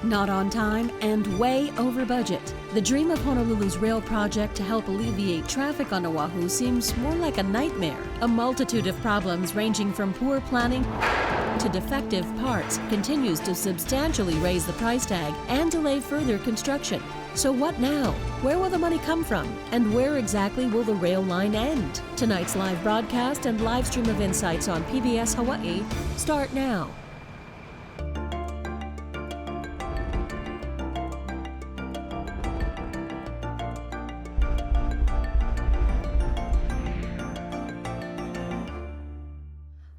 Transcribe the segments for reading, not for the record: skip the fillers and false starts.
not on time, and way over budget. The dream of Honolulu's rail project to help alleviate traffic on Oahu seems more like a nightmare. A multitude of problems ranging from poor planning to defective parts continues to substantially raise the price tag and delay further construction. So what now? Where will the money come from? And where exactly will the rail line end? Tonight's live broadcast and live stream of insights on PBS Hawaii start now.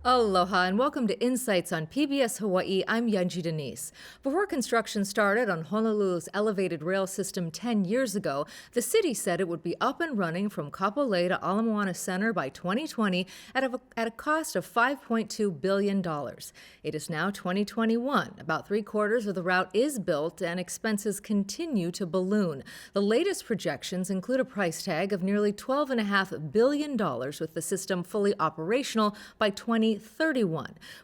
Aloha and welcome to Insights on PBS Hawaii. I'm Yunji Denise. Before construction started on Honolulu's elevated rail system 10 years ago, the city said it would be up and running from Kapolei to Ala Moana Center by 2020 at a cost of $5.2 billion. It is now 2021. About three-quarters of the route is built and expenses continue to balloon. The latest projections include a price tag of nearly $12.5 billion with the system fully operational by 2031.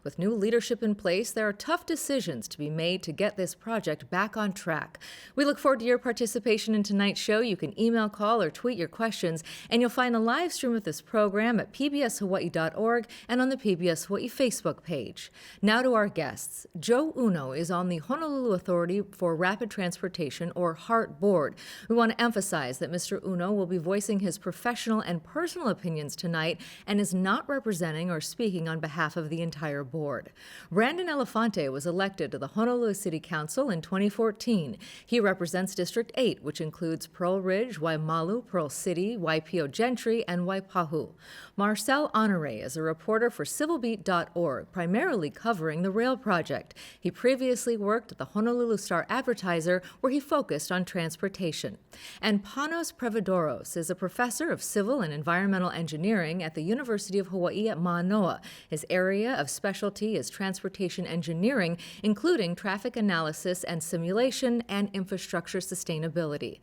With new leadership in place, there are tough decisions to be made to get this project back on track. We look forward to your participation in tonight's show. You can email, call, or tweet your questions, and you'll find the live stream of this program at pbshawaii.org and on the PBS Hawaii Facebook page. Now to our guests. Joe Uno is on the Honolulu Authority for Rapid Transportation, or HART board. We want to emphasize that Mr. Uno will be voicing his professional and personal opinions tonight and is not representing or speaking on behalf of the entire board. Brandon Elefante was elected to the Honolulu City Council in 2014. He represents District 8, which includes Pearl Ridge, Waimalu, Pearl City, Waipio Gentry, and Waipahu. Marcel Honore is a reporter for civilbeat.org, primarily covering the rail project. He previously worked at the Honolulu Star-Advertiser, where he focused on transportation. And Panos Prevedoros is a professor of civil and environmental engineering at the University of Hawaii at Manoa. His area of specialty is transportation engineering, including traffic analysis and simulation and infrastructure sustainability.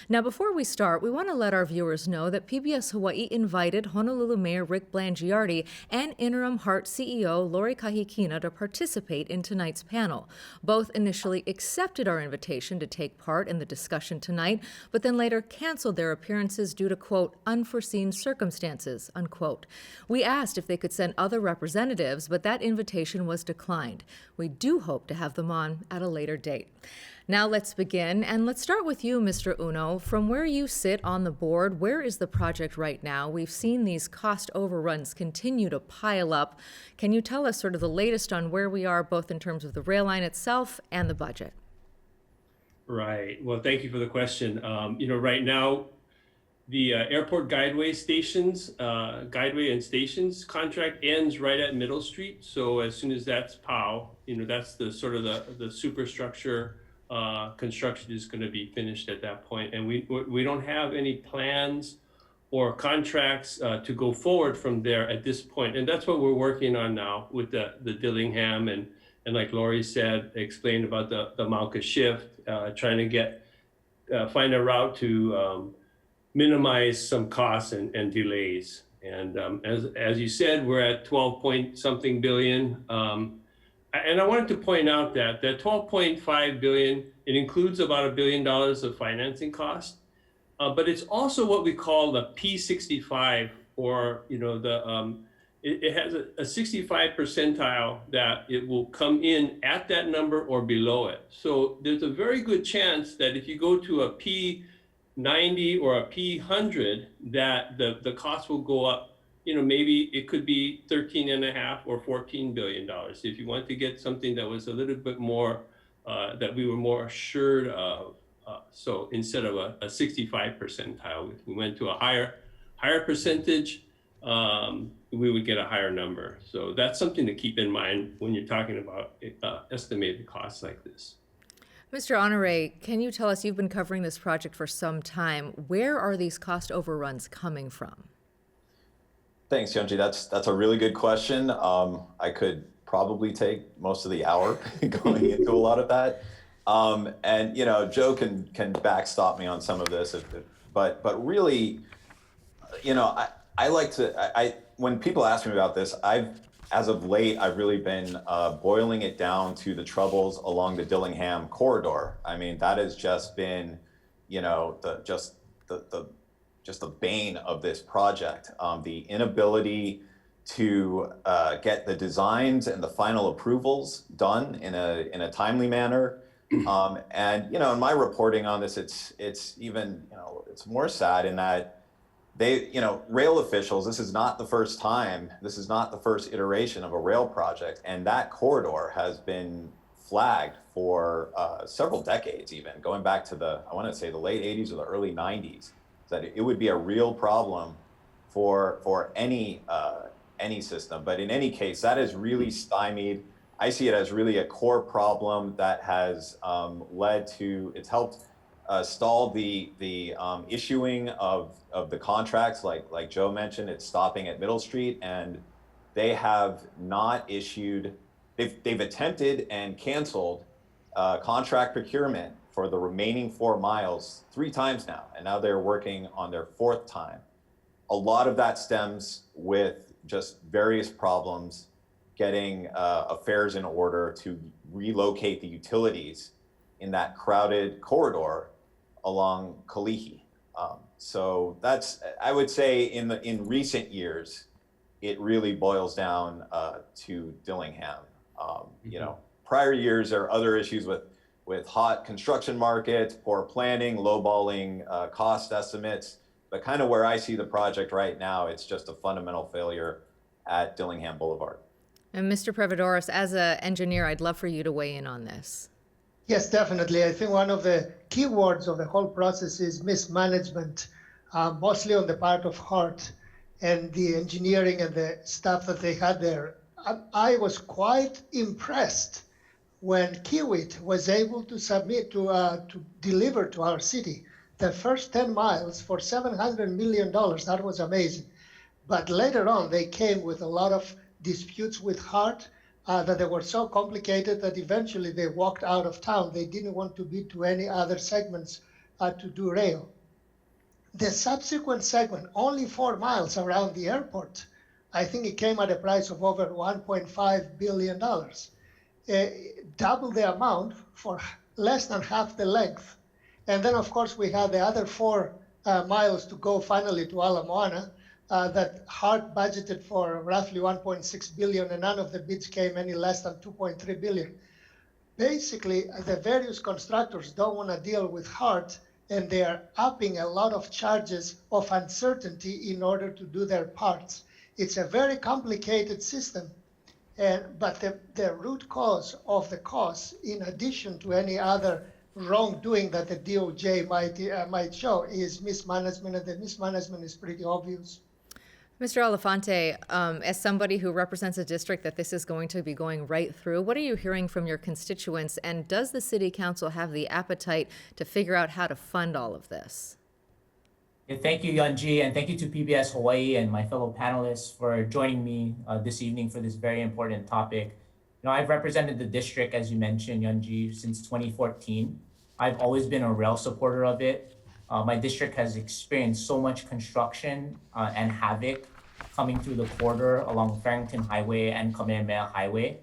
Now, before we start, we want to let our viewers know that PBS Hawaii invited Honolulu Mayor Rick Blangiardi and interim HART CEO Lori Kahikina to participate in tonight's panel. Both initially accepted our invitation to take part in the discussion tonight, but then later canceled their appearances due to, quote, unforeseen circumstances, unquote. We asked if they could send other representatives, but that invitation was declined. We do hope to have them on at a later date. Now let's begin, and let's start with you, Mr. Uno. From where you sit on the board, where is the project right now? We've seen these cost overruns continue to pile up. Can you tell us sort of the latest on where we are, both in terms of the rail line itself and the budget? Right. Well, thank you for the question. Right now, the airport guideway and stations contract ends right at Middle Street. So as soon as that's POW, that's the sort of the superstructure construction is going to be finished at that point. And we don't have any plans or contracts to go forward from there at this point. And that's what we're working on now with the Dillingham and like Lori said, explained about the Mauka shift, trying to find a route to minimize some costs and delays. And as you said, we're at 12 point something billion. And I wanted to point out that 12.5 billion, it includes about $1 billion of financing costs, but it's also what we call the P65, or it has a 65 percentile that it will come in at that number or below it. So there's a very good chance that if you go to a P90 or a P100, that the cost will go up. Maybe it could be 13.5 or $14 billion. If you want to get something that was a little bit more, that we were more assured of. So instead of a 65 percentile, if we went to a higher percentage, we would get a higher number. So that's something to keep in mind when you're talking about estimated costs like this. Mr. Honore, can you tell us, you've been covering this project for some time, where are these cost overruns coming from? Thanks, Yunji. That's a really good question. I could probably take most of the hour going into a lot of that. And Joe can backstop me on some of this, but really, I like to when people ask me about this, I've as of late, I've really been boiling it down to the troubles along the Dillingham corridor. I mean, that has just been, the bane of this project. The inability to get the designs and the final approvals done in a timely manner. And in my reporting on this, it's even it's more sad in that rail officials, this is not the first time, this is not the first iteration of a rail project, and that corridor has been flagged for several decades, even going back to I want to say the late 80s or the early 90s, that it would be a real problem for any system. But in any case, that is really stymied. I see it as really a core problem that has it's helped stall the issuing of the contracts, like Joe mentioned. It's stopping at Middle Street, and they have not issued. They've attempted and canceled contract procurement for the remaining 4 miles 3 times now, and now they're working on their 4th time. A lot of that stems with just various problems getting affairs in order to relocate the utilities in that crowded corridor along Kalihi. So that's, I would say, in recent years, it really boils down to Dillingham. Prior years, there are other issues with hot construction markets, poor planning, lowballing cost estimates. But kind of where I see the project right now, it's just a fundamental failure at Dillingham Boulevard. And Mr. Prevedoros, as an engineer, I'd love for you to weigh in on this. Yes, definitely. I think one of the key words of the whole process is mismanagement, mostly on the part of HART and the engineering and the staff that they had there. I was quite impressed when Kiewit was able to submit to deliver to our city the first 10 miles for $700 million. That was amazing. But later on, they came with a lot of disputes with HART that they were so complicated that eventually they walked out of town. They didn't want to bid to any other segments to do rail. The subsequent segment, only 4 miles around the airport, I think it came at a price of over $1.5 billion. Double the amount for less than half the length. And then, of course, we had the other 4 miles to go finally to Ala Moana that HART budgeted for roughly $1.6 billion, and none of the bids came any less than $2.3 billion. Basically, the various constructors don't want to deal with HART, and they are upping a lot of charges of uncertainty in order to do their parts. It's a very complicated system, but the root cause of the cost, in addition to any other wrongdoing that the DOJ might show, is mismanagement, and the mismanagement is pretty obvious. Mr. Elefante, as somebody who represents a district that this is going to be going right through, what are you hearing from your constituents, and does the City Council have the appetite to figure out how to fund all of this? Yeah, thank you, Yunji, and thank you to PBS Hawaii and my fellow panelists for joining me this evening for this very important topic. I've represented the district, as you mentioned, Yunji, since 2014. I've always been a rail supporter of it. My district has experienced so much construction and havoc coming through the corridor along Farrington Highway and Kamehameha Highway.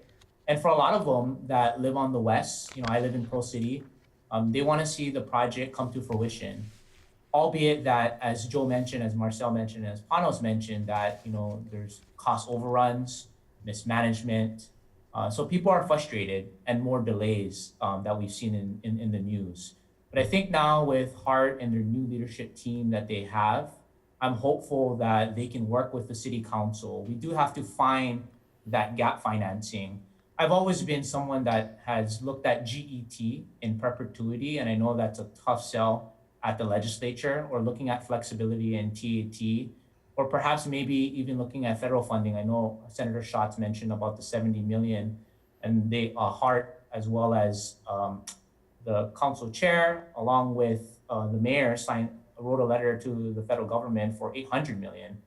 And for a lot of them that live on the west, I live in Pearl City, they want to see the project come to fruition. Albeit that, as Joe mentioned, as Marcel mentioned, as Panos mentioned, that there's cost overruns, mismanagement. So people are frustrated, and more delays that we've seen in the news. But I think now with HART and their new leadership team that they have, I'm hopeful that they can work with the City Council. We do have to find that gap financing. I've always been someone that has looked at GET in perpetuity, and I know that's a tough sell at the legislature, or looking at flexibility in TAT, or perhaps maybe even looking at federal funding. I know Senator Schatz mentioned about the 70 million, and they HART, as well as the council chair, along with the mayor, wrote a letter to the federal government for 800 million,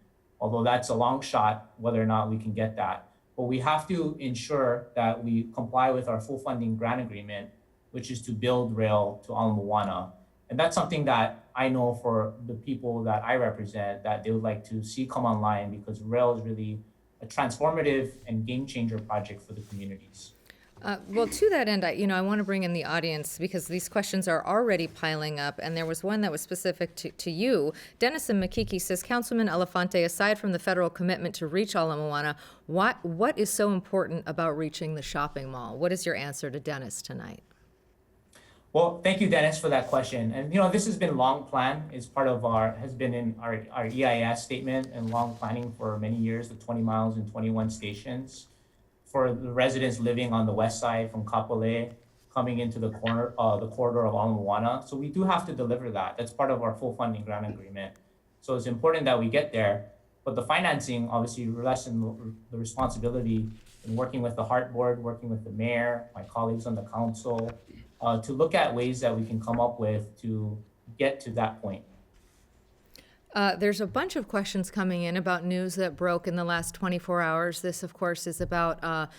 although that's a long shot whether or not we can get that. But we have to ensure that we comply with our full funding grant agreement, which is to build rail to Ala Moana. And that's something that I know for the people that I represent, that they would like to see come online, because rail is really a transformative and game changer project for the communities. Well, to that end, I want to bring in the audience because these questions are already piling up, and there was one that was specific to you. Dennis in Makiki says, Councilman Elefante, aside from the federal commitment to reach Ala Moana, what is so important about reaching the shopping mall? What is your answer to Dennis tonight? Well, thank you, Dennis, for that question. And this has been long planned. It's part of has been in our EIS statement and long planning for many years, the 20 miles and 21 stations. For the residents living on the west side from Kapolei, coming into the corridor of Ala Moana. So we do have to deliver that. That's part of our full funding grant agreement. So it's important that we get there. But the financing obviously rests in the responsibility in working with the HART board, working with the mayor, my colleagues on the council, to look at ways that we can come up with to get to that point. There's a bunch of questions coming in about news that broke in the last 24 hours. This, of course, is about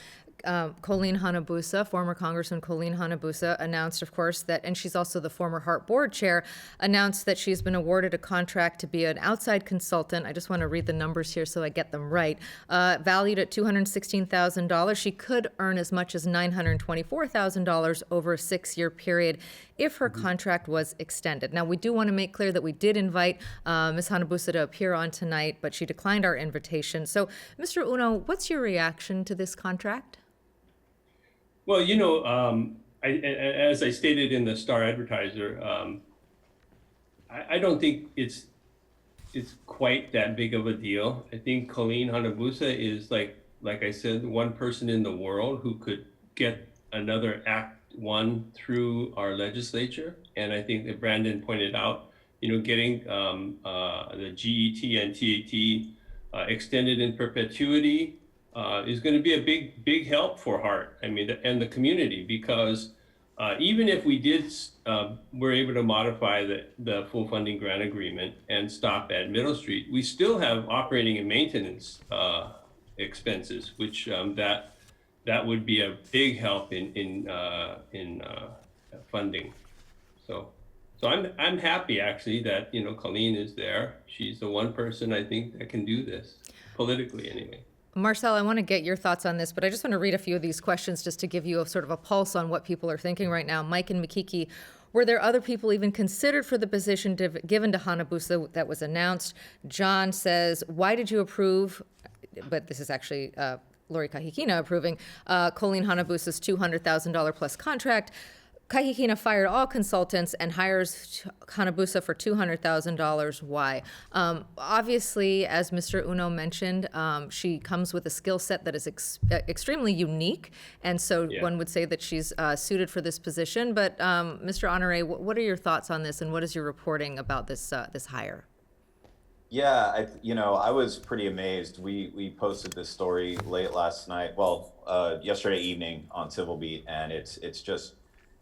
Colleen Hanabusa, former Congressman Colleen Hanabusa, announced, of course, that, and she's also the former HART board chair, announced that she's been awarded a contract to be an outside consultant. I just want to read the numbers here so I get them right. Valued at $216,000. She could earn as much as $924,000 over a 6-year period if her contract was extended. Now, we do want to make clear that we did invite Ms. Hanabusa to appear on tonight, but she declined our invitation. So, Mr. Uno, what's your reaction to this contract? Well, as I stated in the Star Advertiser, I don't think it's quite that big of a deal. I think Colleen Hanabusa is like I said, one person in the world who could get another Act 1 through our legislature. And I think that Brandon pointed out, getting the GET and TAT extended in perpetuity is going to be a big help for HART. And the community, because even if we were able to modify the full funding grant agreement and stop at Middle Street, we still have operating and maintenance expenses, which that would be a big help in funding. So I'm happy actually that Colleen is there. She's the one person I think that can do this politically anyway. Marcel, I want to get your thoughts on this, but I just want to read a few of these questions just to give you a sort of a pulse on what people are thinking right now. Mike and Makiki, were there other people even considered for the position given to Hanabusa that was announced? John says, why did you approve, but this is actually Lori Kahikina approving, Colleen Hanabusa's $200,000 plus contract? Kahikina fired all consultants and hires Hanabusa for $200,000. Why? Obviously, as Mr. Uno mentioned, she comes with a skill set that is extremely unique, and so one would say that she's suited for this position. But Mr. Honore, what are your thoughts on this, and what is your reporting about this hire? Yeah, I was pretty amazed. We posted this story late last night, yesterday evening on Civil Beat, and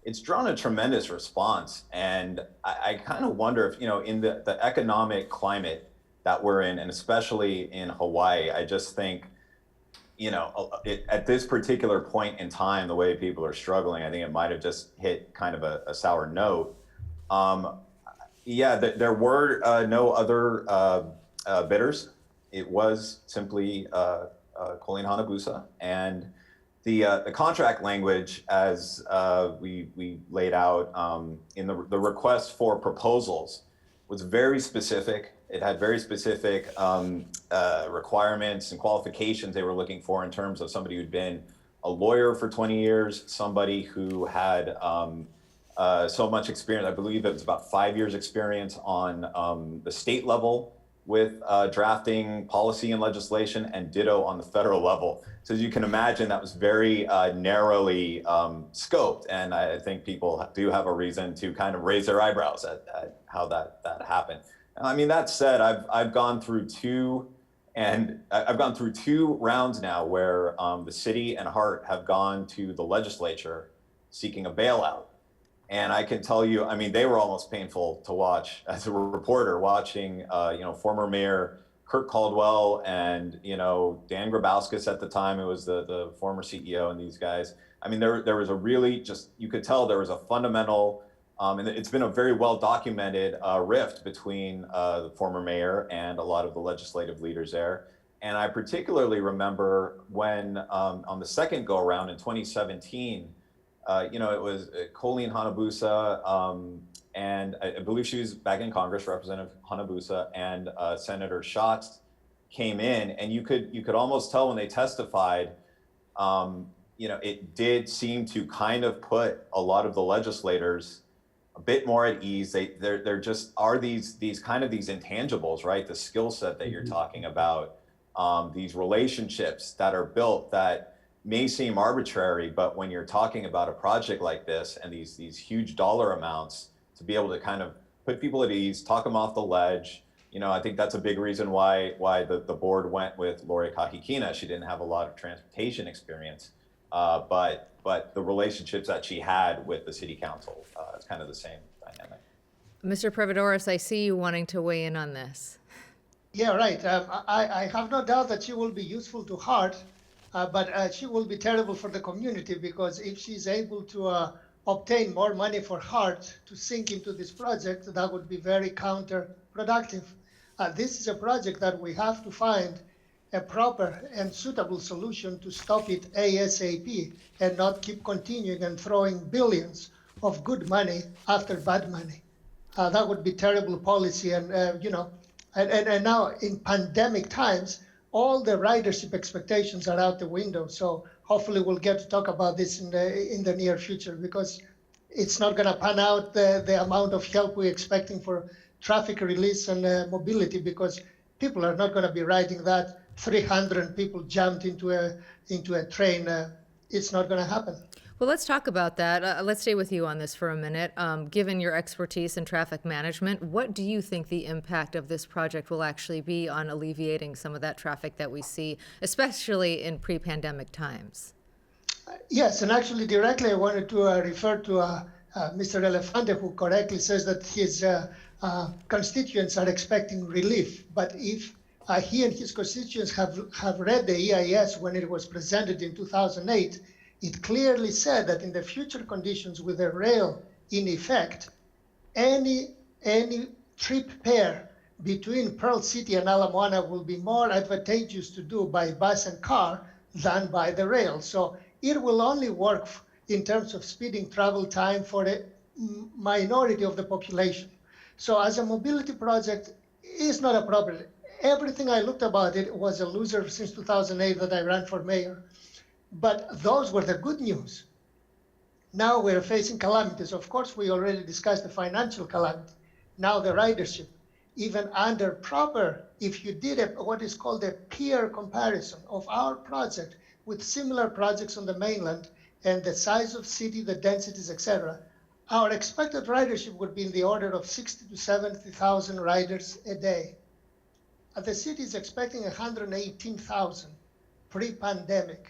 it's drawn a tremendous response. And I kind of wonder if, in the economic climate that we're in, and especially in Hawaii, I just think, at this particular point in time, the way people are struggling, I think it might have just hit kind of a sour note. There were no other bidders. It was simply Colleen Hanabusa, and the contract language, as we laid out in the request for proposals, was very specific. It had very specific requirements and qualifications they were looking for in terms of somebody who'd been a lawyer for 20 years, somebody who had so much experience. I believe it was about 5 years experience on the state level with drafting policy and legislation, and ditto on the federal level. So as you can imagine, that was very narrowly scoped. And I think people do have a reason to kind of raise their eyebrows at how that happened. I mean, that said, I've gone through two rounds now where the city and HART have gone to the legislature seeking a bailout. And I can tell you, I mean, they were almost painful to watch as a reporter, watching, former Mayor Kirk Caldwell and, Dan Grabowskis at the time, who was the former CEO, and these guys. I mean, there was a really you could tell there was a fundamental, and it's been a very well documented rift between the former mayor and a lot of the legislative leaders there. And I particularly remember when on the second go around in 2017, it was Colleen Hanabusa, and I believe she was back in Congress, Representative Hanabusa, and Senator Schatz came in, and you could almost tell when they testified, it did seem to kind of put a lot of the legislators a bit more at ease. There just are these intangibles, right? The skill set that you're talking about, these relationships that are built that may seem arbitrary, but when you're talking about a project like this and these huge dollar amounts, to be able to kind of put people at ease, talk them off the ledge. I think that's a big reason why the board went with Lori Kahikina. She didn't have a lot of transportation experience, but the relationships that she had with the city council, it's kind of the same dynamic. Mr. Prevedoris, I see you wanting to weigh in on this. Yeah, right. I have no doubt that she will be useful to HART, but she will be terrible for the community, because if she's able to obtain more money for HART to sink into this project, that would be very counterproductive. This is a project that we have to find a proper and suitable solution to stop it ASAP and not keep continuing and throwing billions of good money after bad money. That would be terrible policy. And, and now in pandemic times, all the ridership expectations are out the window. So hopefully we'll get to talk about this in the near future, because it's not going to pan out the amount of help we're expecting for traffic release and mobility, because people are not going to be riding that 300 people jammed into a train. It's not going to happen. Well, let's talk about that. Let's stay with you on this for a minute. Given your expertise in traffic management, what do you think the impact of this project will actually be on alleviating some of that traffic that we see, especially in pre-pandemic times? Yes, and actually directly I wanted to refer to Mr. Elefante, who correctly says that his constituents are expecting relief. But if he and his constituents have read the EIS when it was presented in 2008, it clearly said that in the future conditions with the rail in effect, any trip pair between Pearl City and Ala Moana will be more advantageous to do by bus and car than by the rail. So it will only work in terms of speeding travel time for a minority of the population. So as a mobility project, it's not a problem. Everything I looked about it was a loser since 2008 that I ran for mayor. But those were the good news. Now we're facing calamities. Of course, we already discussed the financial calamity. Now the ridership, even under proper, if you did what is called a peer comparison of our project with similar projects on the mainland and the size of city, the densities, etc., our expected ridership would be in the order of 60 to 70,000 riders a day. The city is expecting 118,000 pre-pandemic.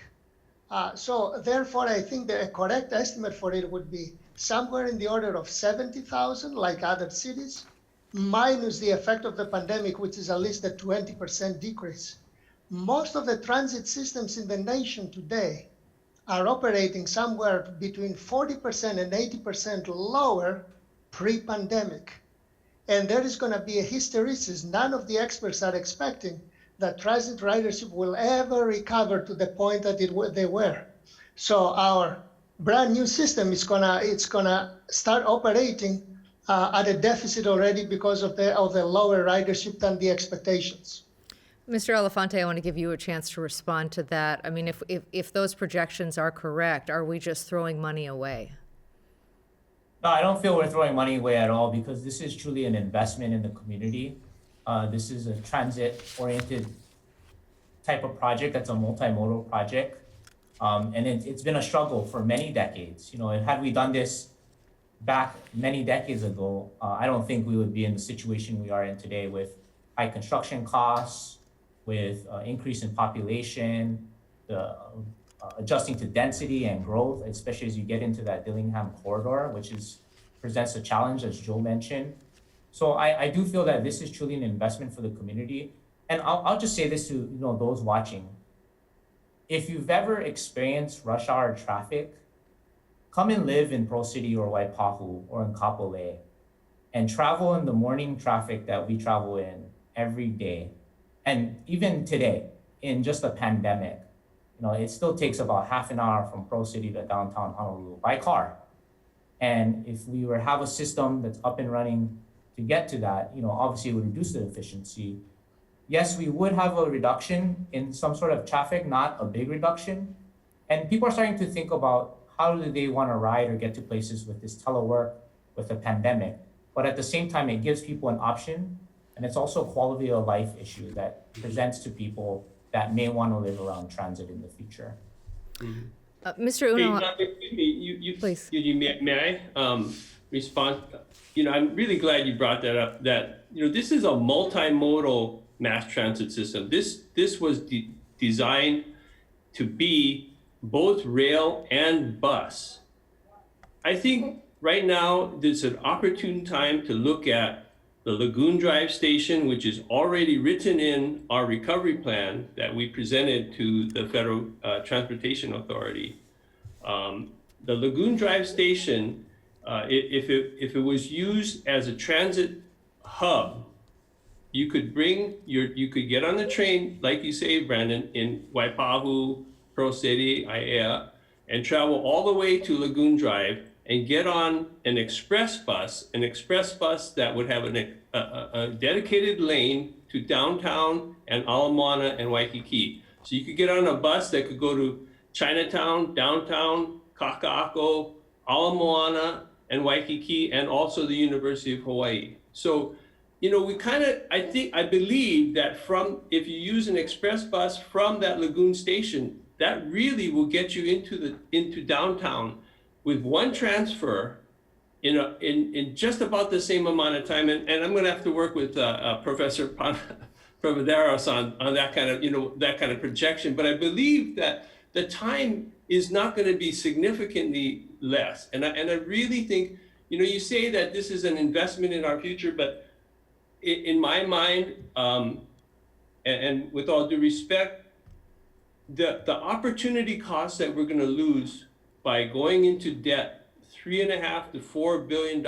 So therefore, I think the correct estimate for it would be somewhere in the order of 70,000, like other cities, minus the effect of the pandemic, which is at least a 20% decrease. Most of the transit systems in the nation today are operating somewhere between 40% and 80% lower pre-pandemic. And there is going to be a hysteresis. None of the experts are expecting that transit ridership will ever recover to the point that they were. So our brand new system is gonna start operating at a deficit already because of the lower ridership than the expectations. Mr. Elefante, I want to give you a chance to respond to that. I mean, if those projections are correct, are we just throwing money away? No, I don't feel we're throwing money away at all, because this is truly an investment in the community. This is a transit-oriented type of project that's a multimodal project. And it's been a struggle for many decades. Had we done this back many decades ago, I don't think we would be in the situation we are in today with high construction costs, with increase in population, the adjusting to density and growth, especially as you get into that Dillingham corridor, which presents a challenge, as Joe mentioned. So I do feel that this is truly an investment for the community. And I'll just say this to those watching. If you've ever experienced rush hour traffic, come and live in Pearl City or Waipahu or in Kapolei and travel in the morning traffic that we travel in every day. And even today, in just the pandemic, it still takes about half an hour from Pro City to downtown Honolulu by car. And if we were to have a system that's up and running to get to that, obviously it would reduce the efficiency. Yes, we would have a reduction in some sort of traffic, not a big reduction. And people are starting to think about how do they want to ride or get to places with this telework, with the pandemic. But at the same time, it gives people an option. And it's also a quality of life issue that presents to people that may want to live around transit in the future. Mr. Uno, Excuse me, please. May I respond? I'm really glad you brought that up, that, this is a multimodal mass transit system. This was designed to be both rail and bus. I think right now there's an opportune time to look at the Lagoon Drive station, which is already written in our recovery plan that we presented to the Federal Transportation Authority. The Lagoon Drive station, if it was used as a transit hub, you could get on the train, like you say, Brandon, in Waipahu, Pro City, Aiea, and travel all the way to Lagoon Drive and get on an express bus that would have a dedicated lane to downtown and Ala Moana and Waikiki. So you could get on a bus that could go to Chinatown, downtown, Kaka'ako, Ala Moana, and Waikiki, and also the University of Hawaii. So, I believe that if you use an express bus from that Lagoon station, that really will get you into downtown with one transfer in just about the same amount of time. And I'm going to have to work with Professor Pravaderos on that kind of projection. But I believe that the time is not going to be significantly less. And I really think, you say that this is an investment in our future, but in my mind, and with all due respect, the opportunity costs that we're going to lose by going into debt, $3.5 to $4 billion.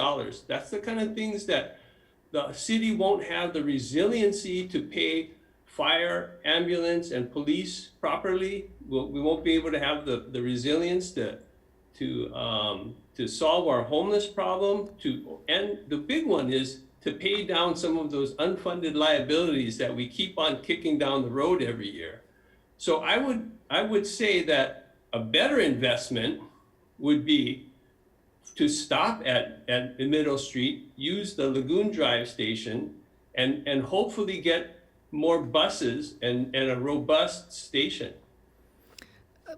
That's the kind of things that the city won't have the resiliency to pay fire, ambulance, and police properly. We won't be able to have the resilience to solve our homeless problem. And the big one is to pay down some of those unfunded liabilities that we keep on kicking down the road every year. So I would say that a better investment would be to stop at Middle Street, use the Lagoon Drive station, and hopefully get more buses and a robust station.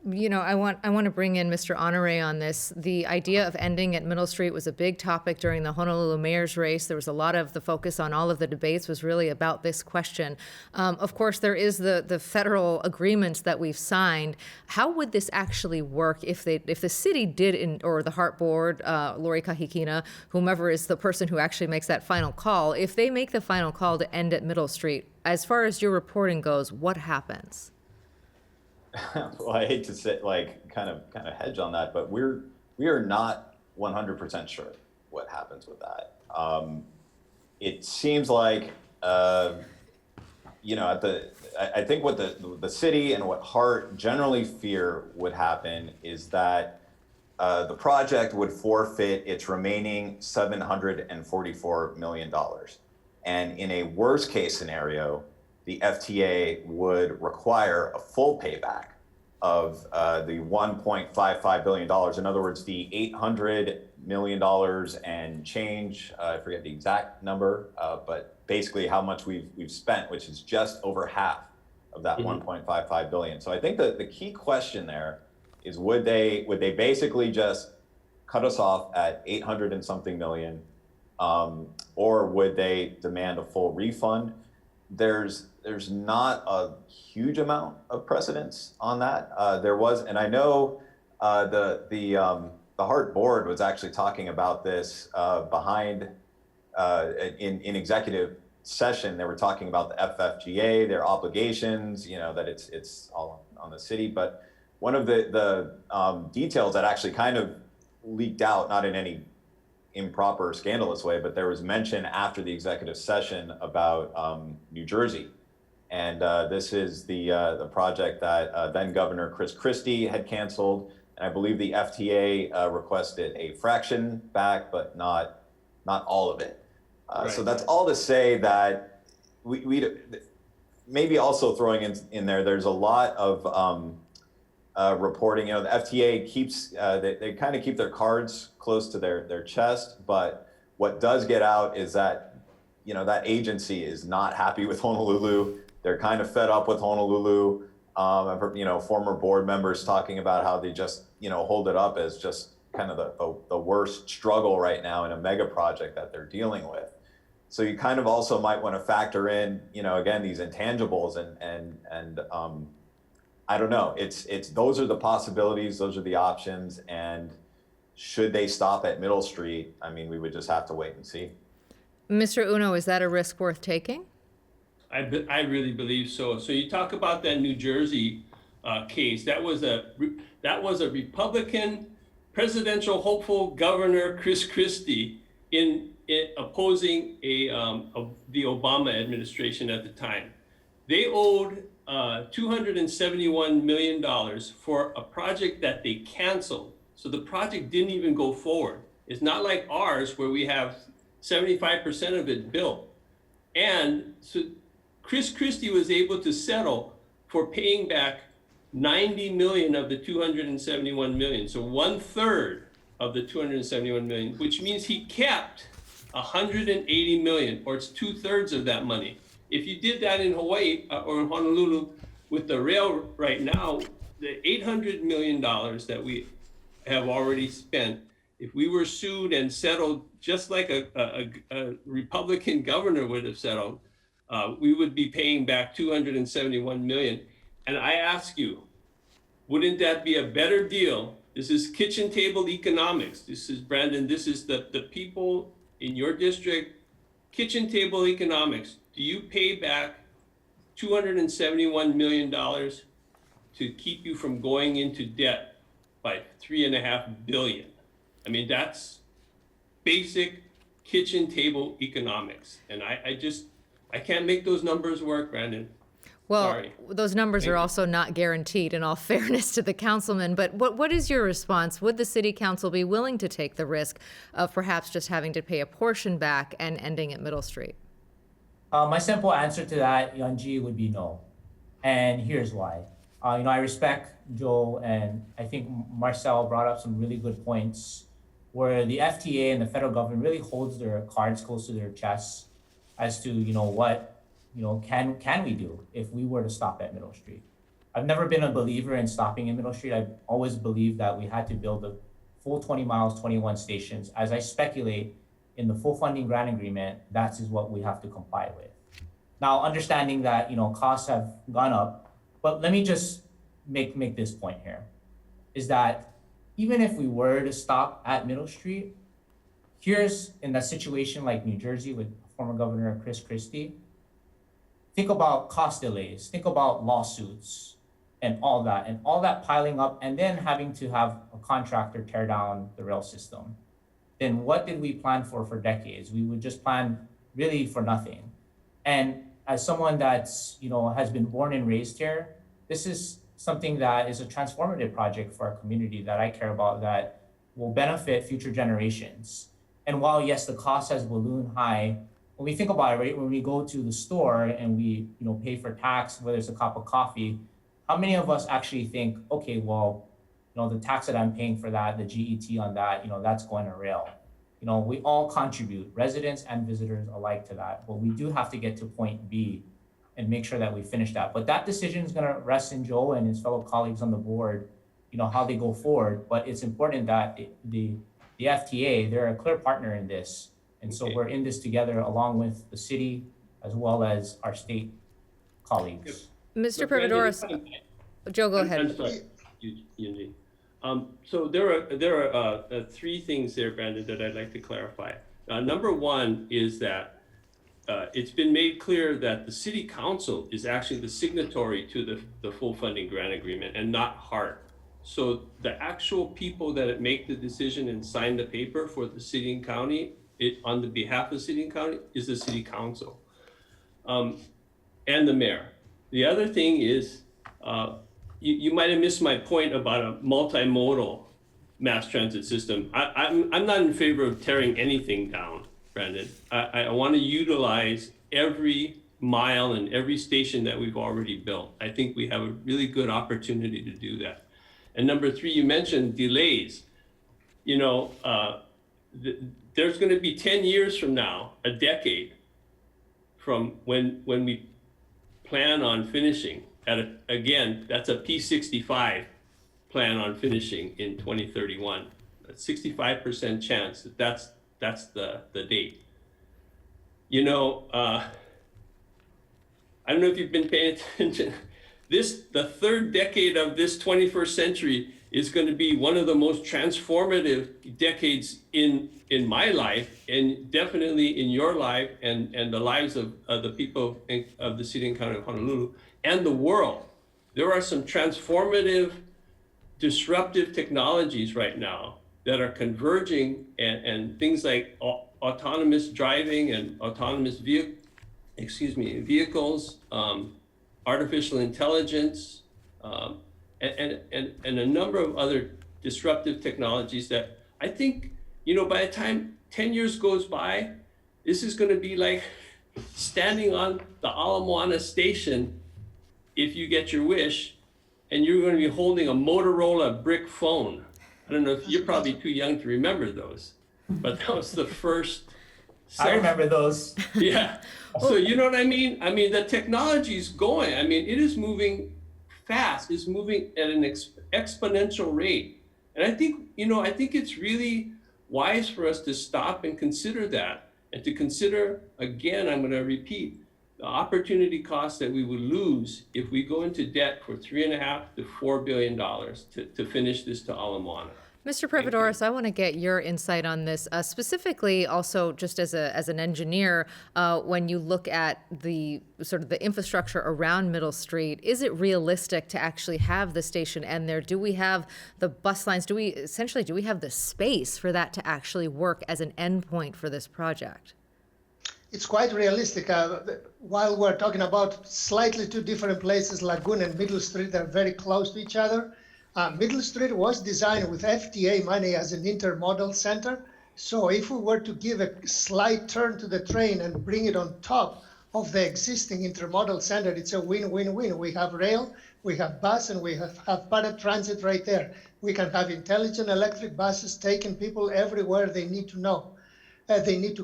I want to bring in Mr. Honore on this. The idea of ending at Middle Street was a big topic during the Honolulu mayor's race. There was a lot of the focus on all of the debates was really about this question. Of course, there is the federal agreements that we've signed. How would this actually work if the city did, or the Heart Board, Lori Kahikina, whomever is the person who actually makes that final call, if they make the final call to end at Middle Street, as far as your reporting goes, what happens? Well, I hate to say, kind of hedge on that, but we are not 100% sure what happens with that. It seems like, I think what the city and what Hart generally fear would happen is that the project would forfeit its remaining $744 million. And in a worst case scenario, the FTA would require a full payback of the $1.55 billion. In other words, the $800 million and change, I forget the exact number, but basically how much we've spent, which is just over half of that $1.55 billion. So I think that the key question there is would they basically just cut us off at 800 and something million, or would they demand a full refund? There's not a huge amount of precedence on that. There was, and I know the Hart Board was actually talking about this behind in executive session. They were talking about the FFGA, their obligations, that it's all on the city. But one of the details that actually kind of leaked out, not in any improper, scandalous way, but there was mention after the executive session about New Jersey And this is the project that then Governor Chris Christie had canceled. And I believe the FTA requested a fraction back, but not all of it. Right. So that's all to say that we maybe also throwing in there, there's a lot of reporting. You know, the FTA keeps, they kind of keep their cards close to their chest, but what does get out is that, you know, that agency is not happy with Honolulu. They're kind of fed up with Honolulu. I've heard, you know, former board members talking about how they just, you know, hold it up as just kind of the worst struggle right now in a mega project that they're dealing with. So you kind of also might want to factor in, you know, again, these intangibles and I don't know, it's those are the possibilities, those are the options. And should they stop at Middle Street? I mean, we would just have to wait and see. Mr. Uno, is that a risk worth taking? I really believe so. So you talk about that New Jersey case. That was a Republican presidential hopeful Governor Chris Christie in opposing the Obama administration at the time. They owed $271 million for a project that they canceled. So the project didn't even go forward. It's not like ours where we have 75% of it built. And so Chris Christie was able to settle for paying back 90 million of the 271 million. So 1/3 of the 271 million, which means he kept 180 million, or it's 2/3 of that money. If you did that in Hawaii or in Honolulu with the rail right now, the $800 million that we have already spent, if we were sued and settled just like a Republican governor would have settled, we would be paying back 271 million. And I ask you, wouldn't that be a better deal? This is kitchen table economics. This is, Brandon, this is the people in your district, kitchen table economics. Do you pay back $271 million to keep you from going into debt by $3.5 billion? I mean, that's basic kitchen table economics. And I can't make those numbers work, Brandon. Well, Sorry. those numbers Thank are you. also not guaranteed, in all fairness to the councilman. But what is your response? Would the city council be willing to take the risk of perhaps just having to pay a portion back and ending at Middle Street? My simple answer to that, Yunji, would be no. And here's why. You know, I respect Joe, and I think Marcel brought up some really good points where the FTA and the federal government really holds their cards close to their chests as to, you know, what, you know, can we do if we were to stop at Middle Street? I've never been a believer in stopping in Middle Street. I've always believed that we had to build a full 20 miles, 21 stations. As I speculate in the full funding grant agreement, that is what we have to comply with. Now, understanding that, you know, costs have gone up, but let me just make this point here, is that even if we were to stop at Middle Street, here's in a situation like New Jersey with former Governor Chris Christie, think about cost delays, think about lawsuits and all that piling up, and then having to have a contractor tear down the rail system. Then what did we plan for decades? We would just plan really for nothing. And as someone that's, you know, has been born and raised here, this is something that is a transformative project for our community that I care about, that will benefit future generations. And while, yes, the cost has ballooned high, when we think about it, right, when we go to the store and we, you know, pay for tax, whether it's a cup of coffee, how many of us actually think, okay, well, you know, the tax that I'm paying for that, the GET on that, you know, that's going to rail. You know, we all contribute, residents and visitors alike, to that, but we do have to get to point B and make sure that we finish that. But that decision is going to rest in Joe and his fellow colleagues on the board, you know, how they go forward. But it's important that the FTA, they're a clear partner in this. And so we're in this together along with the city as well as our state colleagues. Mr. Brandon, Providoris, Joe, go ahead. I'm sorry, Yunji. So there are three things there, Brandon, that I'd like to clarify. Number one is that it's been made clear that the city council is actually the signatory to the full funding grant agreement and not HART. So the actual people that make the decision and sign the paper for the city and county, on the behalf of city and county, is the city council and the mayor. The other thing is, you might have missed my point about a multimodal mass transit system. I'm not in favor of tearing anything down, Brandon. I want to utilize every mile and every station that we've already built. I think we have a really good opportunity to do that. And number three, you mentioned delays. You know, there's going to be 10 years from now, a decade from when we plan on finishing. Again, that's a P65 plan on finishing in 2031. A 65% chance that that's the date. You know, I don't know if you've been paying attention. The third decade of this 21st century is going to be one of the most transformative decades in my life, and definitely in your life and the lives of the people of the city and county of Honolulu and the world. There are some transformative, disruptive technologies right now that are converging, and things like autonomous driving and autonomous vehicles, artificial intelligence, and a number of other disruptive technologies that I think, you know, by the time 10 years goes by, this is going to be like standing on the Ala Moana station, if you get your wish, and you're going to be holding a Motorola brick phone. I don't know if you're probably too young to remember those, but that was the first. I remember those. Yeah. So you know what I mean? I mean, the technology is going. I mean, it is moving fast. It's moving at an exponential rate. And I think, you know, I think it's really wise for us to stop and consider that, and to consider, again, I'm going to repeat, the opportunity cost that we would lose if we go into debt for $3.5 to $4 billion to finish this to Ala Moana. Mr. Privadoris, I want to get your insight on this, specifically also just as an engineer, when you look at the sort of the infrastructure around Middle Street, is it realistic to actually have the station end there? Do we have the bus lines? Do we have the space for that to actually work as an endpoint for this project? It's quite realistic. While we're talking about slightly two different places, Lagoon and Middle Street, they're very close to each other. Middle Street was designed with FTA money as an intermodal center. So if we were to give a slight turn to the train and bring it on top of the existing intermodal center, it's a win-win-win. We have rail, we have bus, and we have paratransit right there. We can have intelligent electric buses taking people everywhere they need to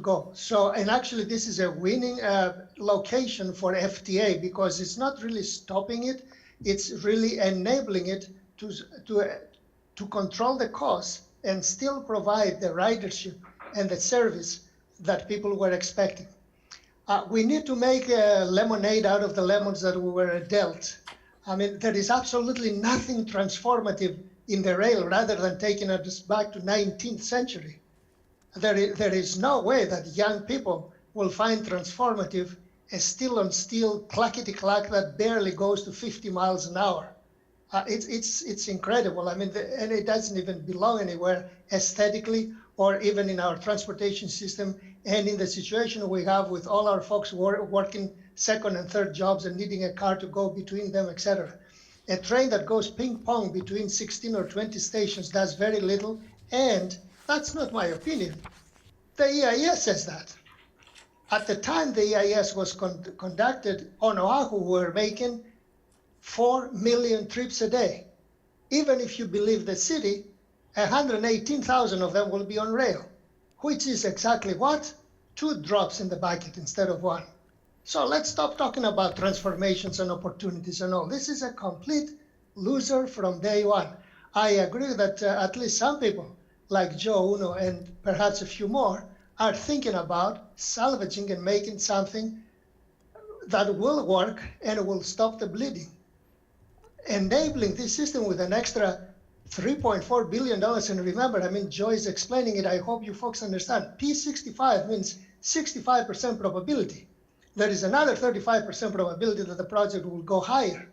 go. So, and actually this is a winning location for FTA, because it's not really stopping it, it's really enabling it to control the costs and still provide the ridership and the service that people were expecting. We need to make a lemonade out of the lemons that we were dealt. I mean, there is absolutely nothing transformative in the rail rather than taking us back to 19th century. There is no way that young people will find transformative a steel-on-steel clackety-clack that barely goes to 50 miles an hour. It's incredible. I mean, and it doesn't even belong anywhere aesthetically or even in our transportation system, and in the situation we have with all our folks working second and third jobs and needing a car to go between them, etc. A train that goes ping pong between 16 or 20 stations does very little, and that's not my opinion. The EIS says that. At the time the EIS was conducted on Oahu, we were making 4 million trips a day. Even if you believe the city, 118,000 of them will be on rail, which is exactly what? 2 drops in the bucket instead of 1. So let's stop talking about transformations and opportunities and all. This is a complete loser from day one. I agree that at least some people, like Joe Uno and perhaps a few more, are thinking about salvaging and making something that will work and will stop the bleeding. Enabling this system with an extra $3.4 billion, and remember, I mean, Joe is explaining it, I hope you folks understand. P65 means 65% probability. There is another 35% probability that the project will go higher.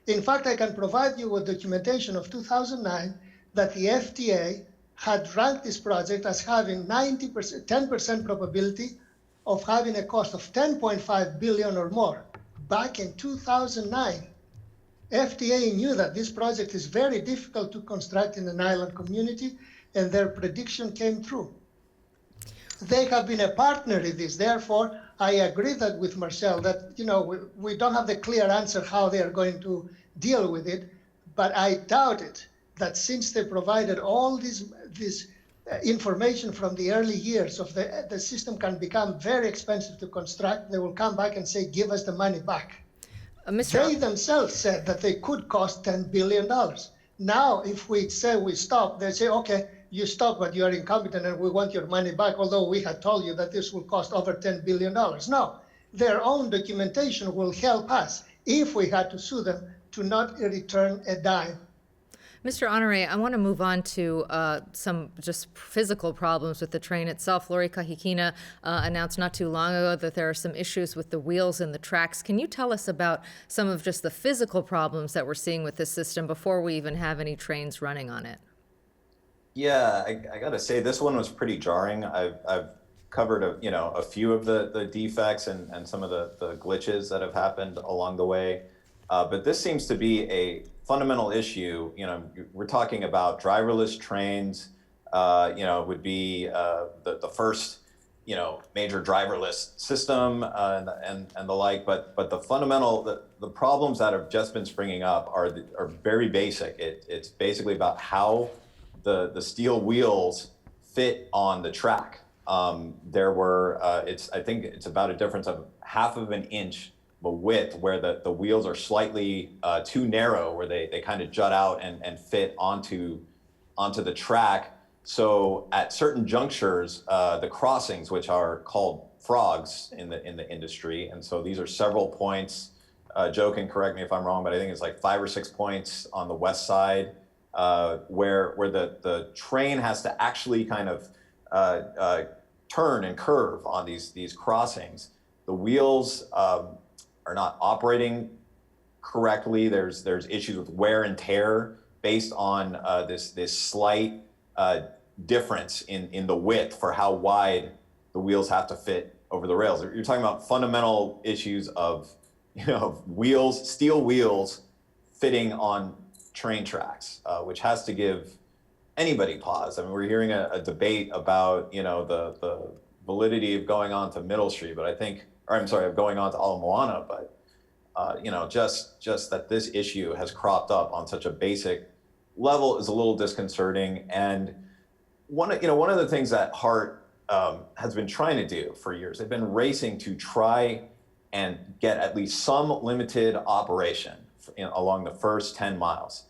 In fact, I can provide you with documentation of 2009 that the FTA had ranked this project as having 10% probability of having a cost of $10.5 billion or more. back in 2009. FTA knew that this project is very difficult to construct in an island community, and their prediction came true. They have been a partner in this. Therefore, I agree that with Marcel that we don't have the clear answer how they are going to deal with it, but I doubt it that since they provided all this information from the early years of the system can become very expensive to construct, they will come back and say, give us the money back. They themselves said that they could cost $10 billion. Now, if we say we stop, they say, okay, you stop, but you are incompetent and we want your money back, although we had told you that this will cost over $10 billion. No, their own documentation will help us, if we had to sue them, to not return a dime. Mr. Honore, I want to move on to some just physical problems with the train itself. Lori Kahikina announced not too long ago that there are some issues with the wheels and the tracks. Can you tell us about some of just the physical problems that we're seeing with this system before we even have any trains running on it? Yeah, I got to say, this one was pretty jarring. I've covered a few of the defects and some of the glitches that have happened along the way. But this seems to be a fundamental issue. We're talking about driverless trains, would be the first, major driverless system and the like. But the fundamental, the problems that have just been springing up are very basic. It's basically about how the steel wheels fit on the track. There were, I think it's about a difference of half of an inch the width where the wheels are slightly too narrow, where they kind of jut out and fit onto the track. So at certain junctures, the crossings, which are called frogs in the industry, and so these are several points. Joe can correct me if I'm wrong, but I think it's like 5 or 6 points on the west side where the train has to actually kind of turn and curve on these crossings. The wheels are not operating correctly. There's issues with wear and tear based on this slight difference in the width for how wide the wheels have to fit over the rails. You're talking about fundamental issues of wheels, steel wheels fitting on train tracks, which has to give anybody pause. I mean, we're hearing a debate about the validity of going on to Middle Street, but I think, of going on to Ala Moana, but just that this issue has cropped up on such a basic level is a little disconcerting. And one of the things that HART has been trying to do for years, they've been racing to try and get at least some limited operation along the first 10 miles.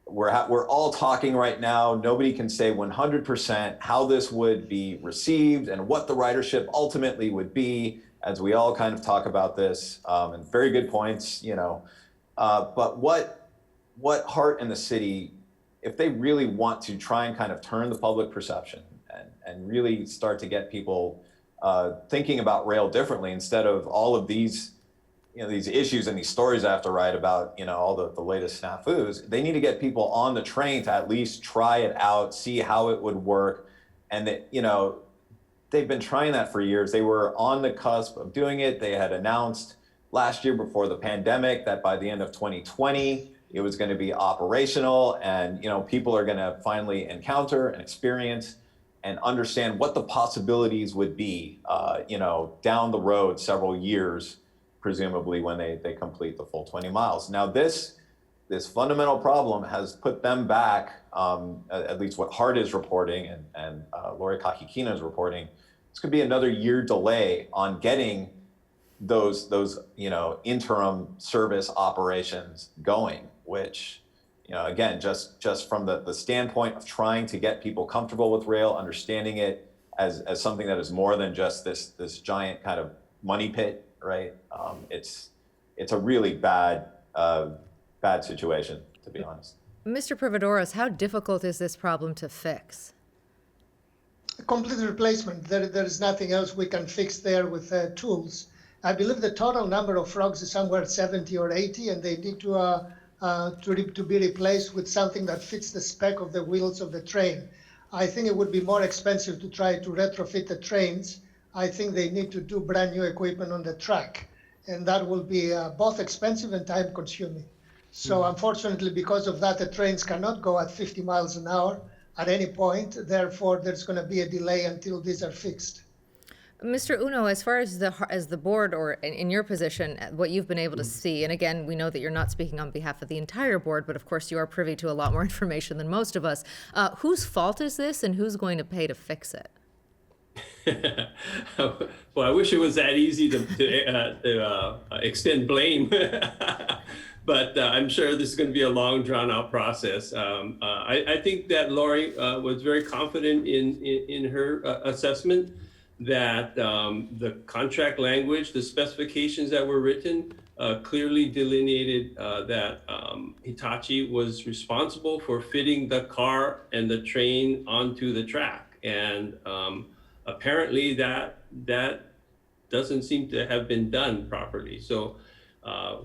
We're all talking right now. Nobody can say 100% how this would be received and what the ridership ultimately would be, as we all kind of talk about this, and very good points, but what HART and the city, if they really want to try and kind of turn the public perception and really start to get people thinking about rail differently, instead of all of these issues and these stories I have to write about, all the latest snafus, they need to get people on the train to at least try it out, see how it would work. And that, they've been trying that for years. They were on the cusp of doing it. They had announced last year before the pandemic that by the end of 2020, it was going to be operational, and people are going to finally encounter and experience and understand what the possibilities would be, down the road several years, presumably when they complete the full 20 miles. Now this fundamental problem has put them back, at least what HART is reporting and Lori Kahikina is reporting. This could be another year delay on getting those interim service operations going, which, again, just from the standpoint of trying to get people comfortable with rail, understanding it as something that is more than just this giant kind of money pit, right? It's a really bad situation, to be honest. Mr. Privadoros, how difficult is this problem to fix? A complete replacement. There is nothing else we can fix there with tools. I believe the total number of frogs is somewhere 70 or 80, and they need to be replaced with something that fits the spec of the wheels of the train. I think it would be more expensive to try to retrofit the trains. I think they need to do brand new equipment on the track. and that will be both expensive and time consuming. So unfortunately, because of that, the trains cannot go at 50 miles an hour at any point. Therefore, there's going to be a delay until these are fixed. Mr. Uno, as far as the board, or in your position, what you've been able to see, and again, we know that you're not speaking on behalf of the entire board, but of course you are privy to a lot more information than most of us. Whose fault is this, and who's going to pay to fix it? Well, I wish it was that easy to extend blame, but I'm sure this is going to be a long, drawn-out process. I think that Lori was very confident in her assessment that the contract language, the specifications that were written, clearly delineated that Hitachi was responsible for fitting the car and the train onto the track, and apparently that doesn't seem to have been done properly. So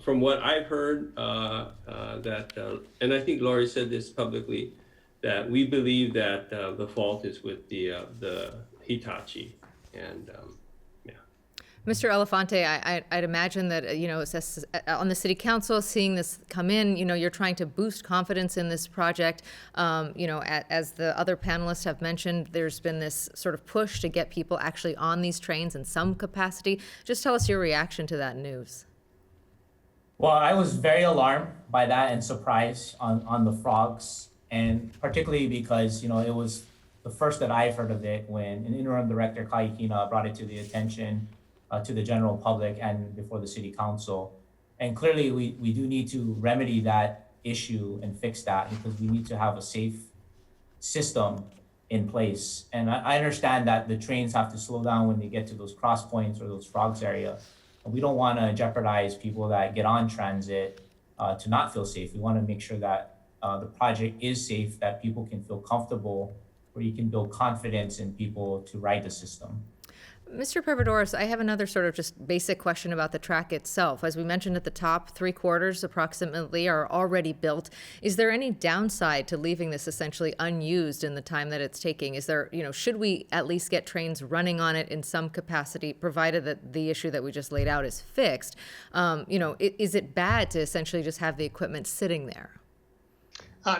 from what I've heard, and I think Lori said this publicly, that we believe that the fault is with the Hitachi. And Mr. Elefante, I'd imagine that, on the city council, seeing this come in, you're trying to boost confidence in this project. As the other panelists have mentioned, there's been this sort of push to get people actually on these trains in some capacity. Just tell us your reaction to that news. Well, I was very alarmed by that and surprised on the frogs, and particularly because, it was the first that I've heard of it when an interim director, Kahikina, brought it to the attention to the general public and before the city council. And clearly we do need to remedy that issue and fix that, because we need to have a safe system in place. And I understand that the trains have to slow down when they get to those cross points or those frogs area. And we don't want to jeopardize people that get on transit to not feel safe. We want to make sure that the project is safe, that people can feel comfortable, where you can build confidence in people to ride the system. Mr. Pervadoris, I have another sort of just basic question about the track itself. As we mentioned at the top, 3/4 approximately are already built. Is there any downside to leaving this essentially unused in the time that it's taking? Is there, should we at least get trains running on it in some capacity, provided that the issue that we just laid out is fixed? Is it bad to essentially just have the equipment sitting there?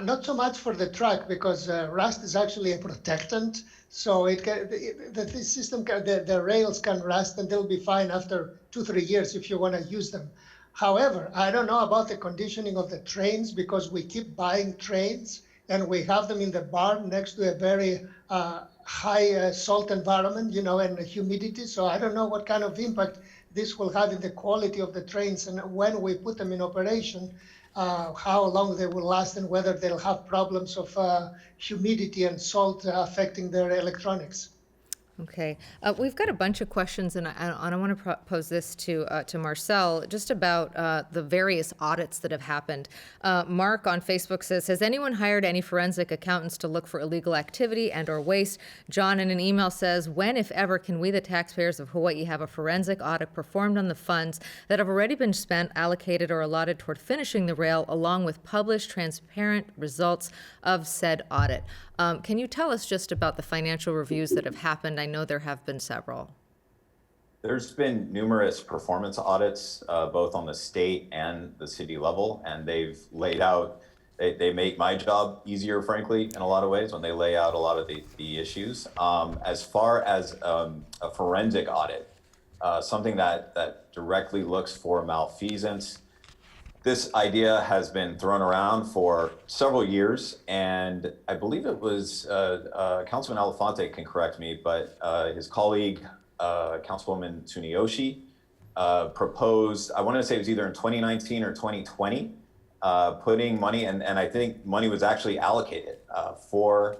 Not so much for the track, because rust is actually a protectant. So the system, the rails can rust, and they'll be fine after 2-3 years if you want to use them. However, I don't know about the conditioning of the trains, because we keep buying trains and we have them in the barn next to a very high salt environment, and humidity. So I don't know what kind of impact this will have in the quality of the trains, and when we put them in operation, how long they will last, and whether they'll have problems of humidity and salt affecting their electronics. Okay, we've got a bunch of questions, and I want to pose this to Marcel, just about the various audits that have happened. Mark on Facebook says, has anyone hired any forensic accountants to look for illegal activity and or waste? John in an email says, when, if ever, can we, the taxpayers of Hawaii, have a forensic audit performed on the funds that have already been spent, allocated, or allotted toward finishing the rail, along with published, transparent results of said audit? Can you tell us just about the financial reviews that have happened? I know there have been several. There's been numerous performance audits, both on the state and the city level, and they've laid out, they make my job easier, frankly, in a lot of ways, when they lay out a lot of the issues. As far as a forensic audit, something that directly looks for malfeasance, this idea has been thrown around for several years, and I believe it was Councilman Elefante can correct me, but his colleague, Councilwoman Tsuneyoshi, proposed, I want to say it was either in 2019 or 2020, putting money, and I think money was actually allocated for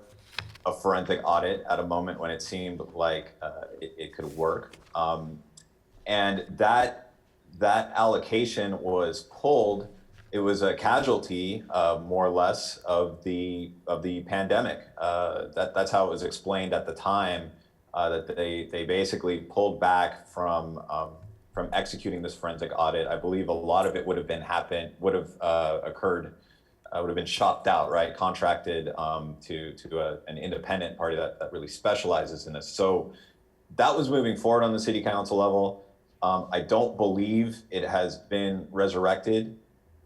a forensic audit at a moment when it seemed like it could work. And that allocation was pulled. It was a casualty, more or less, of the pandemic. That's how it was explained at the time, that they basically pulled back from executing this forensic audit. I believe a lot of it would have been shopped out, right? Contracted to an independent party that really specializes in this. So that was moving forward on the city council level. I don't believe it has been resurrected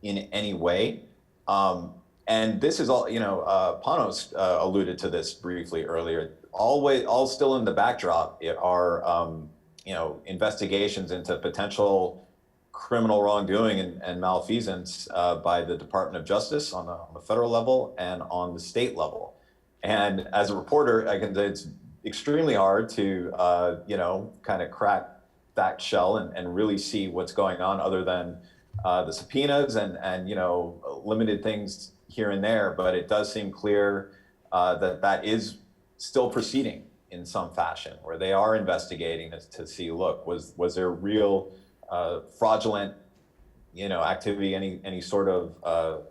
in any way. And this is all, Panos alluded to this briefly earlier. All still in the backdrop are, investigations into potential criminal wrongdoing and malfeasance by the Department of Justice on the federal level and on the state level. And as a reporter, I can say it's extremely hard to, kind of crack that shell and really see what's going on other than the subpoenas and limited things here and there. But it does seem clear that is still proceeding in some fashion, where they are investigating to see, look, was there real fraudulent, activity, any sort of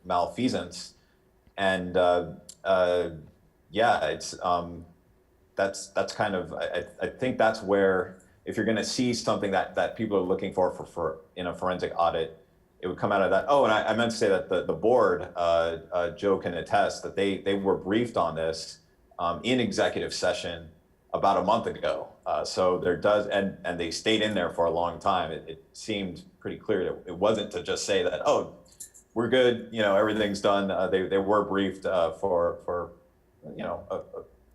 malfeasance, and it's that's kind of I think that's where, if you're going to see something that people are looking for in a forensic audit, it would come out of that. Oh, and I meant to say that the board, Joe can attest that they were briefed on this in executive session about a month ago. So there does, and they stayed in there for a long time. It seemed pretty clear that it wasn't to just say that, oh, we're good, everything's done. They were briefed for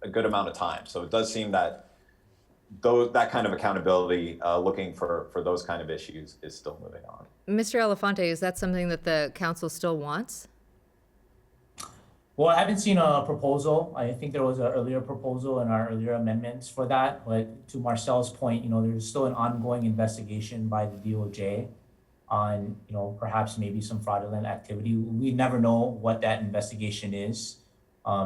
a good amount of time. So it does seem that that kind of accountability, looking for those kind of issues, is still moving on. Mr. Elefante, is that something that the council still wants? Well, I haven't seen a proposal. I think there was an earlier proposal in our earlier amendments for that. But to Marcel's point, there's still an ongoing investigation by the DOJ on, perhaps maybe some fraudulent activity. We never know what that investigation is.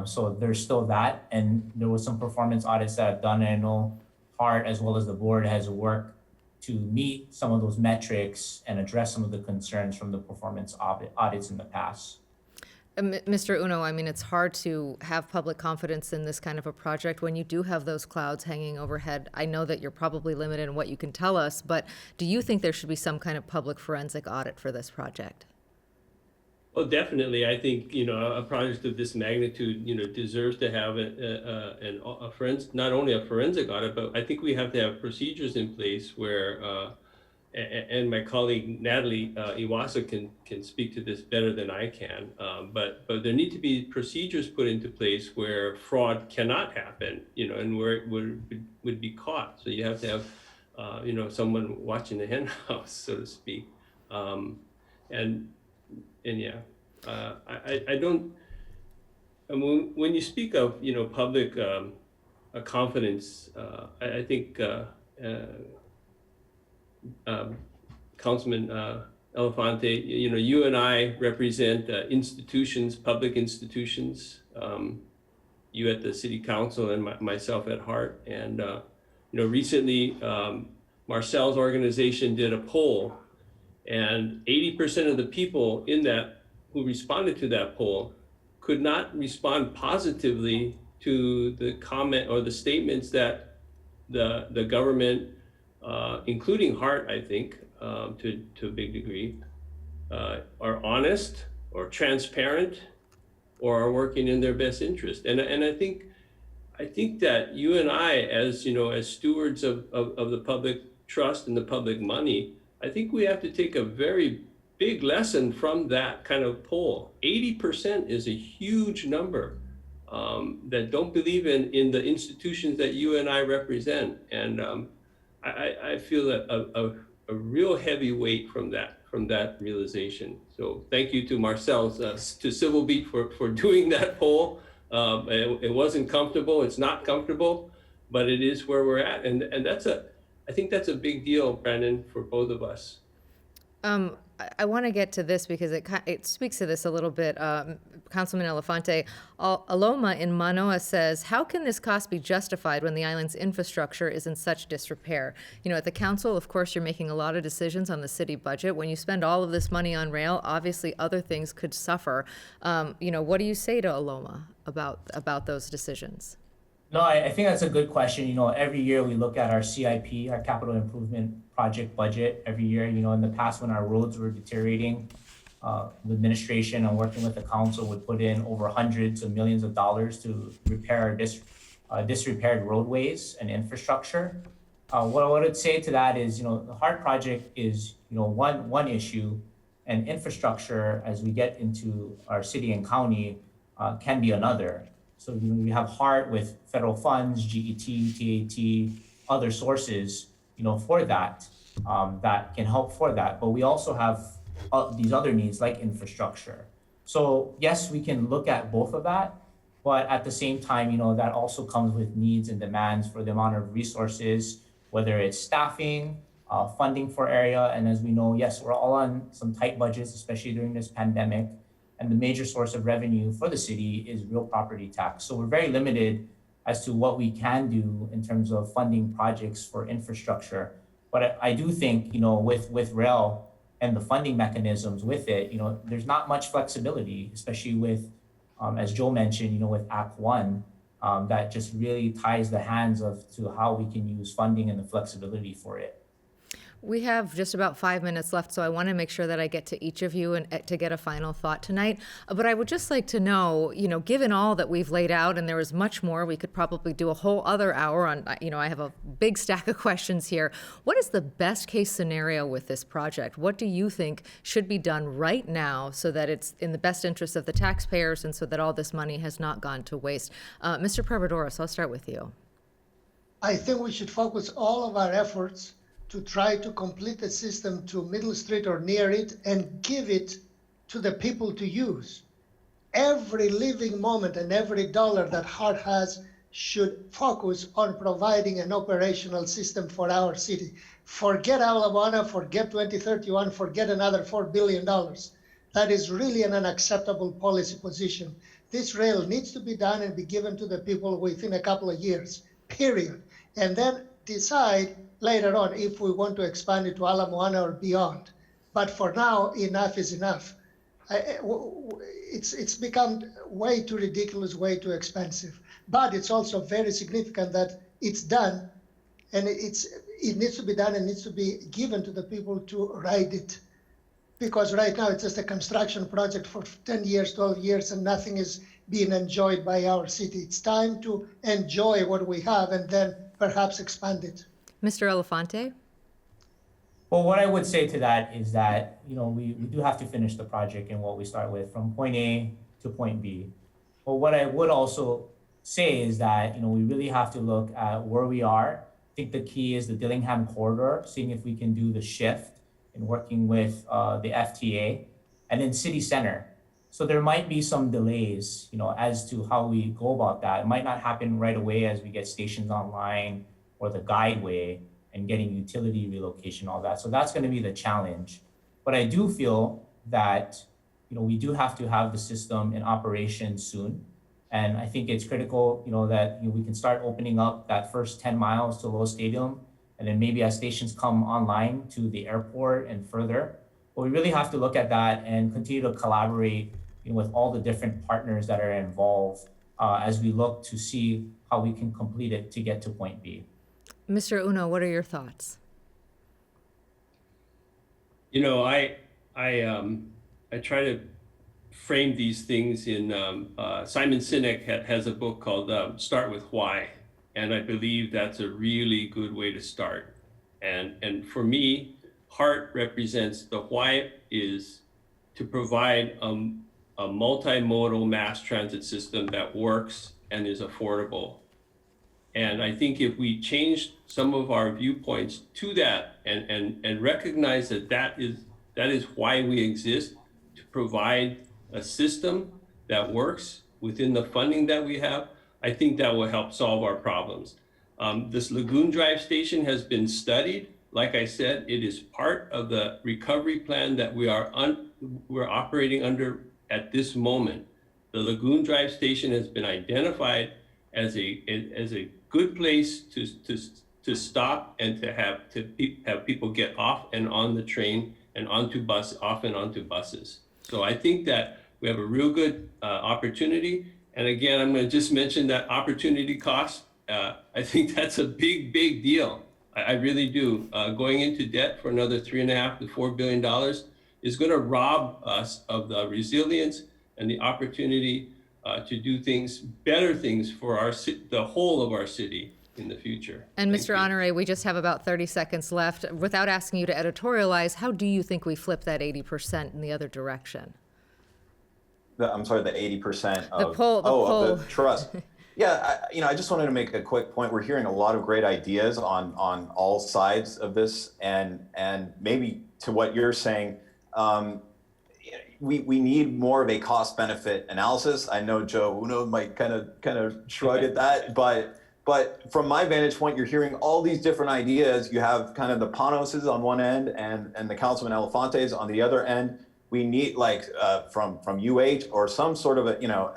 So there's still that. And there was some performance audits that I've done. And I know HART, as well as the board, has worked to meet some of those metrics and address some of the concerns from the performance audits in the past. Mr. Uno, it's hard to have public confidence in this kind of a project when you do have those clouds hanging overhead. I know that you're probably limited in what you can tell us, but do you think there should be some kind of public forensic audit for this project? Well, definitely. I think, a project of this magnitude, deserves to have a forensic, not only a forensic audit, but I think we have to have procedures in place where, and my colleague Natalie Iwasa can speak to this better than I can, but there need to be procedures put into place where fraud cannot happen, and where it would be caught. So you have to have, someone watching the hen house, so to speak, and yeah, I don't. I mean, when you speak of public confidence, I think. Councilman Elefante, you and I represent institutions, public institutions, you at the City Council and myself at HART. And, recently Marcel's organization did a poll, and 80% of the people in that who responded to that poll could not respond positively to the comment or the statements that the government, including HART, I think, to a big degree, are honest or transparent or are working in their best interest. And I think that you and I, as as stewards of the public trust and the public money, I think we have to take a very big lesson from that kind of poll. 80% is a huge number that don't believe in the institutions that you and I represent. And I feel a real heavy weight from that realization. So thank you to Marcel's, to Civil Beat for doing that poll. It wasn't comfortable. It's not comfortable, but it is where we're at, and I think that's a big deal, Brandon, for both of us. I want to get to this because it speaks to this a little bit. Councilman Elefante, Aloma in Manoa says, how can this cost be justified when the island's infrastructure is in such disrepair? At the council, of course, you're making a lot of decisions on the city budget. When you spend all of this money on rail, obviously other things could suffer. What do you say to Aloma about those decisions? No, I think that's a good question. Every year we look at our CIP, our capital improvement project budget every year. In the past when our roads were deteriorating, the administration and working with the council would put in over hundreds of millions of dollars to repair disrepaired roadways and infrastructure. What I would say to that is, the HART project is, one issue, and infrastructure as we get into our city and county can be another. So we have HART with federal funds, GET, TAT, other sources, for that, that can help for that. But we also have these other needs like infrastructure. So yes, we can look at both of that, but at the same time, that also comes with needs and demands for the amount of resources, whether it's staffing, funding for area. And as we know, yes, we're all on some tight budgets, especially during this pandemic. And the major source of revenue for the city is real property tax. So we're very limited as to what we can do in terms of funding projects for infrastructure. But I do think, with rail and the funding mechanisms with it, there's not much flexibility, especially with, as Joe mentioned, with Act 1, that just really ties the hands to how we can use funding and the flexibility for it. We have just about 5 minutes left, so I want to make sure that I get to each of you and to get a final thought tonight. But I would just like to know, given all that we've laid out, and there is much more, we could probably do a whole other hour on, I have a big stack of questions here. What is the best case scenario with this project? What do you think should be done right now so that it's in the best interest of the taxpayers and so that all this money has not gone to waste? Mr. Pravadoros, I'll start with you. I think we should focus all of our efforts to try to complete the system to Middle Street or near it and give it to the people to use. Every living moment and every dollar that HART has should focus on providing an operational system for our city. Forget Ala Moana, forget 2031, forget another $4 billion. That is really an unacceptable policy position. This rail needs to be done and be given to the people within a couple of years, period. And then decide later on if we want to expand it to Ala Moana or beyond. But for now, enough is enough. It's become way too ridiculous, way too expensive. But it's also very significant that it's done, and it needs to be done and needs to be given to the people to ride it. Because right now it's just a construction project for 10 years, 12 years, and nothing is being enjoyed by our city. It's time to enjoy what we have and then perhaps expand it. Mr. Elefante? Well, what I would say to that is that, we do have to finish the project and what we start with from point A to point B. But what I would also say is that, we really have to look at where we are. I think the key is the Dillingham corridor, seeing if we can do the shift and working with the FTA, and then city center. So there might be some delays, as to how we go about that. It might not happen right away as we get stations online or the guideway and getting utility relocation, all that. So that's going to be the challenge. But I do feel that, we do have to have the system in operation soon. And I think it's critical, that we can start opening up that first 10 miles to Lowe Stadium, and then maybe as stations come online to the airport and further. But we really have to look at that and continue to collaborate with all the different partners that are involved as we look to see how we can complete it to get to point B. Mr. Uno, what are your thoughts? I try to frame these things in, Simon Sinek has a book called Start With Why. And I believe that's a really good way to start. And for me, HART represents the why is to provide a multimodal mass transit system that works and is affordable. And I think if we change some of our viewpoints to that and recognize that is why we exist, to provide a system that works within the funding that we have, I think that will help solve our problems. This Lagoon Drive station has been studied. Like I said, it is part of the recovery plan that we're operating under at this moment. The Lagoon Drive station has been identified as a good place to stop and to have people get off and on the train and off and onto buses. So I think that we have a real good opportunity. And again, I'm going to just mention that opportunity cost. I think that's a big deal. I really do. Going into debt for another $3.5 to $4 billion is going to rob us of the resilience and the opportunity to do better things for the whole of our city. in the future. And Thank Mr. you. Honore, we just have about 30 seconds left. Without asking you to editorialize, how do you think we flip that 80% in the other direction? I'm sorry, the 80% of, The poll. of the trust. Yeah, I just wanted to make a quick point. We're hearing a lot of great ideas on all sides of this, and maybe to what you're saying, we need more of a cost benefit analysis. I know Joe Uno might kind of shrug at that, but from my vantage point, you're hearing all these different ideas. You have kind of the Panoses on one end and the Councilman Elefantes on the other end. We need from UH or some sort of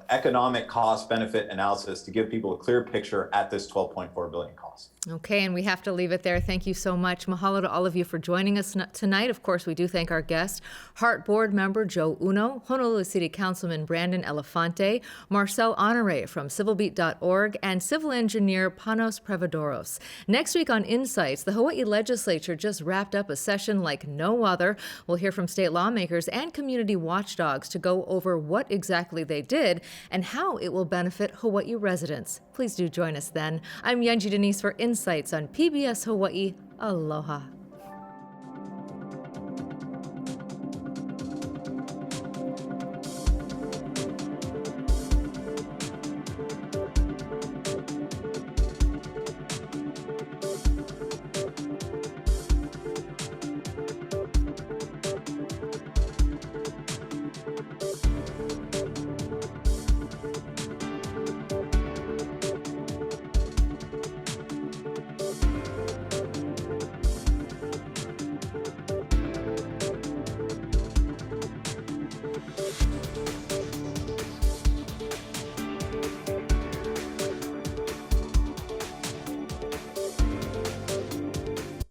economic cost benefit analysis to give people a clear picture at this $12.4 billion cost. Okay, and we have to leave it there. Thank you so much. Mahalo to all of you for joining us tonight. Of course, we do thank our guest, HART Board Member Joe Uno, Honolulu City Councilman Brandon Elefante, Marcel Honore from civilbeat.org, and Civil Engineer Panos Prevadoros. Next week on Insights, the Hawaii Legislature just wrapped up a session like no other. We'll hear from state lawmakers and community watchdogs to go over what exactly they did and how it will benefit Hawaii residents. Please do join us then. I'm Yunji Denise for Insights on PBS Hawaii. Aloha.